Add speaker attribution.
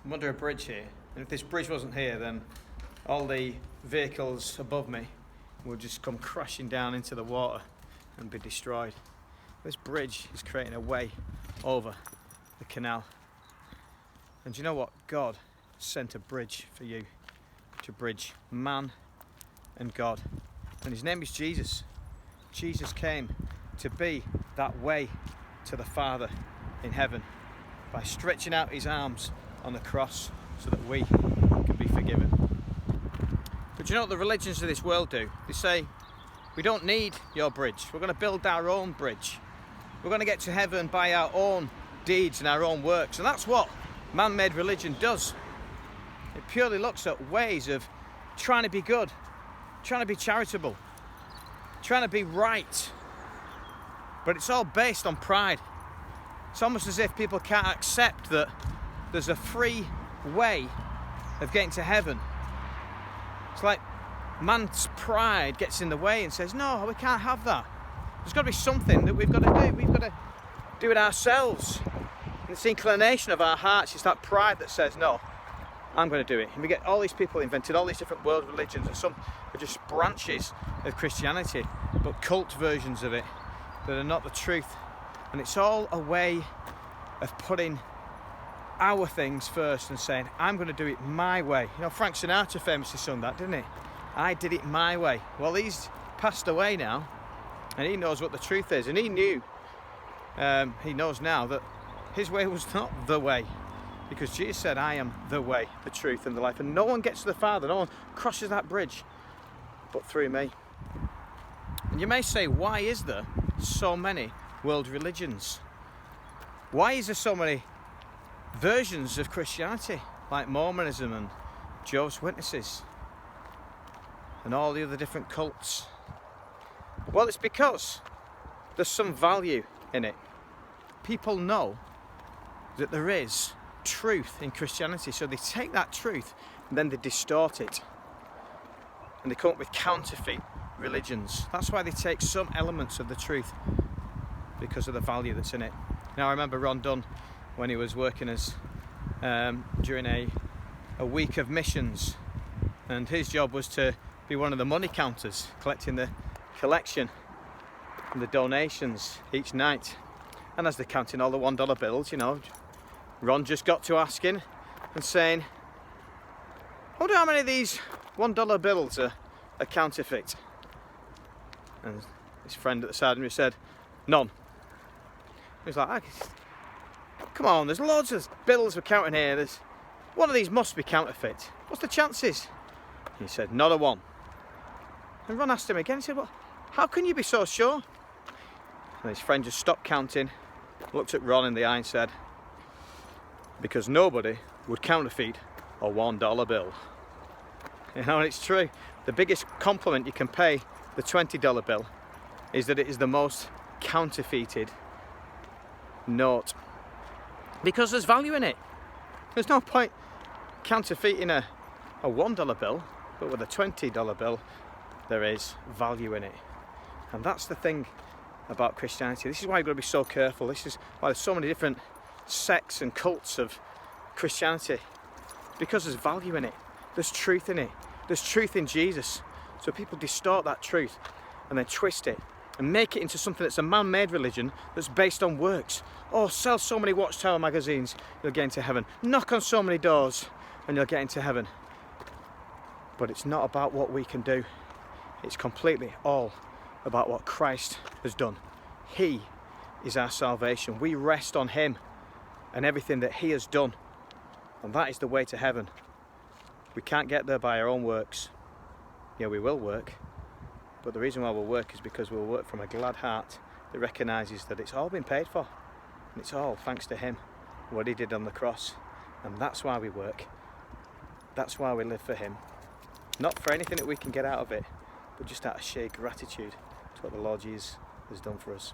Speaker 1: I'm under a bridge here, and if this bridge wasn't here, then all the vehicles above me would just come crashing down into the water and be destroyed. This bridge is creating a way over the canal. And do you know what? God sent a bridge for you to bridge man and God. And his name is Jesus. Jesus came to be that way to the Father in heaven by stretching out his arms on the cross so that we can be forgiven. But you know what the religions of this world do? They say, we don't need your bridge. We're going to build our own bridge. We're going to get to heaven by our own deeds and our own works. And that's what man-made religion does. It purely looks at ways of trying to be good, trying to be charitable, trying to be right. But it's all based on pride. It's almost as if people can't accept that there's a free way of getting to heaven. It's like man's pride gets in the way and says, no, we can't have that. There's got to be something that we've got to do. We've got to do it ourselves. And it's the inclination of our hearts. It's that pride that says, no, I'm going to do it. And we get all these people invented all these different world religions, and some are just branches of Christianity, but cult versions of it that are not the truth. And it's all a way of putting our things first and saying, I'm going to do it my way. You know, Frank Sinatra famously sung that, didn't he? I did it my way. Well, he's passed away now, and he knows what the truth is. And he knew, he knows now that his way was not the way, because Jesus said, I am the way, the truth, and the life. And no one gets to the Father, no one crosses that bridge but through me. And you may say, why is there so many world religions? Why is there so many versions of Christianity, like Mormonism and Jehovah's Witnesses and all the other different cults? Well, it's because there's some value in it. People know that there is truth in Christianity, so they take that truth and then they distort it and they come up with counterfeit religions. That's why they take some elements of the truth, because of the value that's in it. Now, I remember Ron Dunn when he was working as during a week of missions, and his job was to be one of the money counters, collecting the collection and the donations each night. And as they're counting all the $1 bills, you know, Ron just got to asking and saying, I wonder how many of these $1 bills are counterfeit? And his friend at the side of me said, none. He was like, come on, there's loads of bills we're counting here. One of these must be counterfeit. What's the chances? He said, not a one. And Ron asked him again, he said, well, how can you be so sure? And his friend just stopped counting, looked at Ron in the eye and said, because nobody would counterfeit a $1 bill. You know, and it's true. The biggest compliment you can pay the $20 bill is that it is the most counterfeited note, because there's value in it. There's no point counterfeiting a $1 bill, but with a $20 bill there is value in it. And that's the thing about Christianity. This is why you've got to be so careful. This is why there's so many different sects and cults of Christianity, because there's value in it, there's truth in it, there's truth in Jesus. So people distort that truth and then twist it and make it into something that's a man-made religion that's based on works. Oh, sell so many Watchtower magazines, you'll get into heaven. Knock on so many doors and you'll get into heaven. But it's not about what we can do. It's completely all about what Christ has done. He is our salvation. We rest on him and everything that he has done. And that is the way to heaven. We can't get there by our own works. Yeah, we will work, but the reason why we'll work is because we'll work from a glad heart that recognises that it's all been paid for, and it's all thanks to him, what he did on the cross. And that's why we work. That's why we live for him. Not for anything that we can get out of it, but just out of sheer gratitude to what the Lord Jesus has done for us.